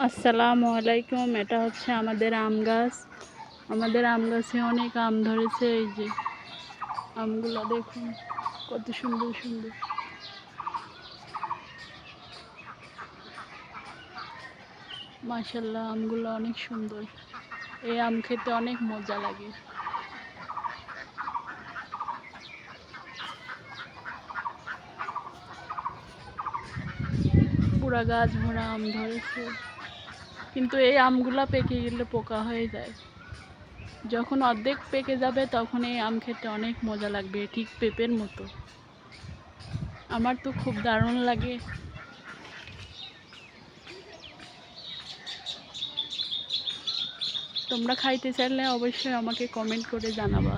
আসসালামু আলাইকুম। এটা হচ্ছে আমাদের আম গাছ। আমাদের আম গাছে অনেক আম ধরেছে। এই যে আমগুলো দেখুন কত সুন্দর সুন্দর। মাশাআল্লাহ, আমগুলো অনেক সুন্দর। এই আম খেতে অনেক মজা লাগে। পুরা গাছ ভরা আম ধরেছে, কিন্তু এই আমগুলা পেকে গেলে পোকা হয়ে যায়। যখন অর্ধেক পেকে যাবে তখন এই আম খেতে অনেক মজা লাগবে, ঠিক পেঁপের মতো। আমার তো খুব দারুণ লাগে। তোমরা খাইতে চাইলে অবশ্যই আমাকে কমেন্ট করে জানাবা।